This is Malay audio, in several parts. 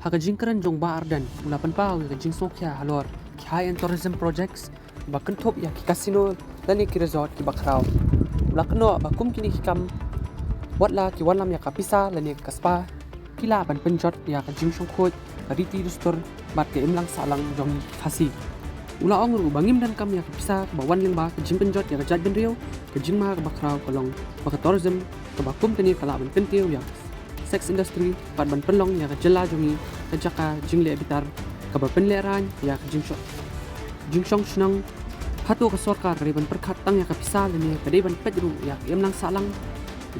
Hakajing keren jong ba Ardent ulapan pau hakajing sokya halor high-end tourism projects bakan top ya ki casino dan ki resort ki bakrau ulakno bakum kini hikam watla ki wanlam ya kapisa lani kaspa kila ban penjot ya kajing songkhoj kariti dustur bat ke imlang salang jong Khasi ula ong ru bangim dan kam ya kapisa bawan ling ba kajing penjot ya kajat ben riau kajing ma bakrau kolong bak tourism ke bakum kini kala ban pentiu ya sex industry pat ban penlong ya kajela jongi kajaka jingle bitar kabar penleran ya jingsong snang hatu ka sarkar riban perkhat tang ya kapisa lani kadai ban pedru ya emlang salang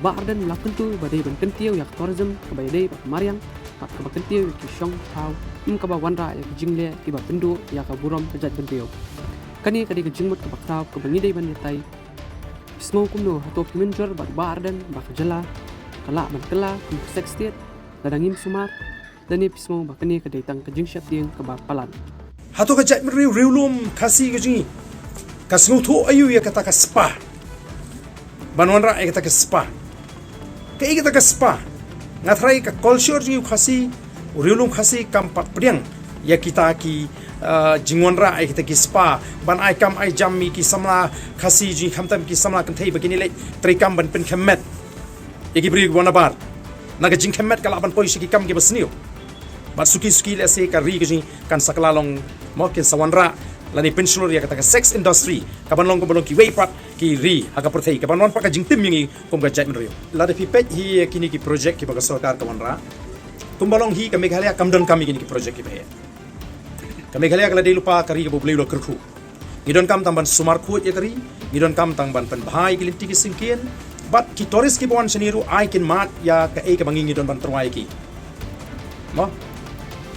ba Ardent melakukan tu badai ban kentiu ya tourism kabadai ba mariang pat ka kentiu ki shong tau ka ba wanra ya jingle ki ba pendu ya ka burom kajat bentiu kani kadai ka jingmut ka baktau ka bangidai ban tai smo kumno hatu kimenjor ba Ardent ba kajela kala man kala kum sex state ladangim sumar dani pismo ba kani kadai tang kajing syat ding ka ba palan hatu ka jat riu lum Khasi kajing kasngu thu ayu ya kata ka spa banwanra ya kata ka spa kai kata ka spa ngatrai ka culture riu Khasi riu lum Khasi kampat priang ya kita ki jingwanra ai kita ki spa ban ai kam ai jammi ki samla Khasi ji khamtam ki samla kan thei begini le trikam ban pen khamet yaki beri wana bar naga jing khamet kala ban poi shiki kam ki basniu bat suki le se ka ri ki kan saklalong mokin sawanra lani pensionor ya kata ka sex industry kaban long ko ki weipat ki ri aga perthei kaban non pak jing tim yingi kom ga jat menrio la de pipet hi kini ki project ki baga sarkar kawanra tumbalong hi ka Meghalaya kamdon kami kini ki project ki be ka Meghalaya kala de lupa kari ka boblei lo kerku ngidon kam tamban sumar khu ya kari ngidon kam tamban pen bhai ki linti ki singkien but ki tourist ki bon seniru ai kin mat ya ka e ka bangingi don ban terwai ki mo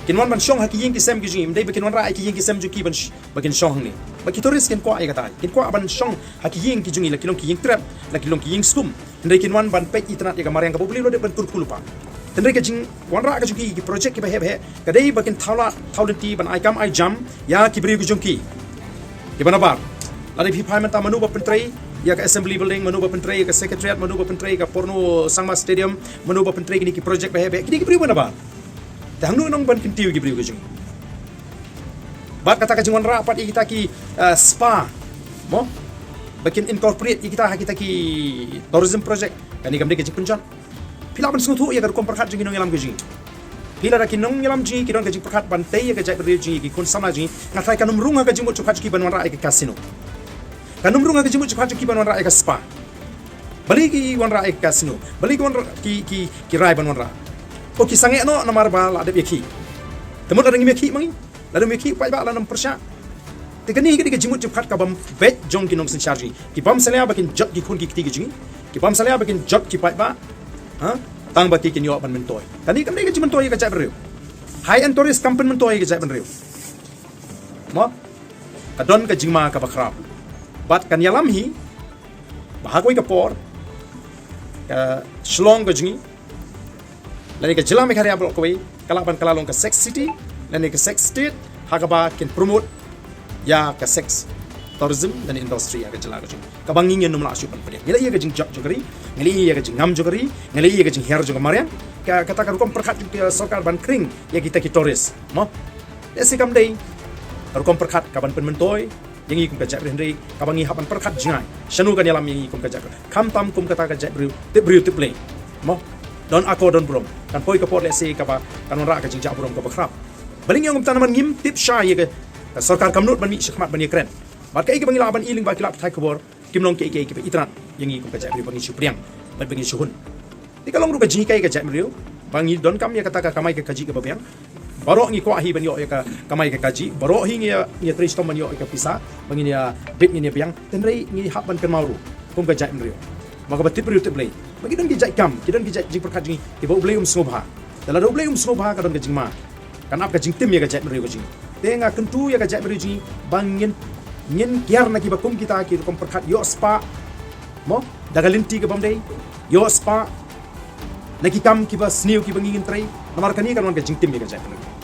kin wan ban shong ha ki ying ki sem ki jim dei bakin wan ra ai ki ying ki sem ju ki ban bakin shong ni baki tourist kin ko ai ka tai kin ko ban shong ha ki ying ki jungi la kilong ki ying trap la kilong ki ying skum dei kin wan ban pe itnat ya ka mariang ka bubli lo de ban kurkulu pa dei ka jing wan ra ka juki ki project ki ba he ka dei bakin thawlenti ban ai kam ai jam ya ki bri ki jungki ki banabar la de pi parliament ta manu ba pentrei ya ka assembly building manu ba pentrei ka secretariat manu ba pentrei ka porno Sngap stadium manu ba pentrei ki project ba he kini ki bri ba dah nu nong ban kintiu ki bri jung bat kata ka jingwan ra pat kita ki spa mo bakin incorporate kita ki tourism project kani gamde ke jipunjan pila ban sungtu ya ka kom perkhat jing nong yalam ke jing pila ra ki nong yalam ji ki don ka jing perkhat ban tei ya ka jai bri ji ki kun sama ji ngatai ka num runga ka jing mo chukhat ki ban wan ra ke casino kanum runga ka jing mo chukhat ki ban wan ra ke spa bali ki wan ra ke casino bali ki wan ra ki rai ban wan ra o ki sange no namar ba la de ki temu la ngi ki mangi la de ki pai ba la nam persya te kani ki jimut chukhat ka bam vet jong ki nom sin charge ki bam salya bakin jot ki khun ki ti ki ki bam salya bakin jot ki pai ba ha tang ba ki nyo ban mentoy kani kam ki jimun toy ka jai riu high end tourist company mentoy ka jai ban riu mo ka don ka jingma ka bakrap bat kan yalam hi bahagoi ka por ka shlong ka jingi lani ka jila Meghalaya blok koi kalaban kalalong ka sex city lani ka sex state hagaba kin promote ya ka sex tourism dan industry ya ka jila ka jing ka bangingin num la asyupan pede ngila iya ka jing jok jogari ngila iya ka jing ngam jogari ngila iya ka jing her jog marian ka kata ka rukom perkhat ka sarkar ban kring ya kita ki tourist mo esi kam dei rukom perkhat ka ban penmentoy yang ikum ka jap rendri ka bangi hapan perkhat jingai shanu kan yalam yang ikum ka jap kam tam kum kata ka jap briu te play mo don ako don brom kan poi ka pot le se ka ba kan ra ka jingjak brom ka bakrap baling yang tanaman ngim tip sha ye ka sarkar kamnut ban mi shikmat ban ye kren bat kai ka bangila ban iling ba kilap thai khobor kimlong ke itrat yang i kum ka jabri bangi supriang ban bangi suhun ti kalong ru ka jingi kai ka jabri bangi don kam ya kata ka kamai ka kaji ka babiang baro ngi ko ahi ban yo ka kamai ka kaji baro hi ngi tristom ban yo ka pisa bangi ya bit ngi piang tenrei ngi hap ban kan mauru kum ka jabri maka batip riu teblei bagi don ki jai kam ki don ki jai jing perkhat jing ki bo blei snobha dala do blei snobha ka don ka jingma kan ap ka jing tim ya ka jai riu ka jing tenga kentu ya ka jai riu jing bangin ngin kiar na ki bakum kita ki kom perkhat yo spa mo dagalinti ka bamdei yo spa na ki kam ki ba sniu ki bangin trai namar kani kan wan ka jing tim ya ka jai riu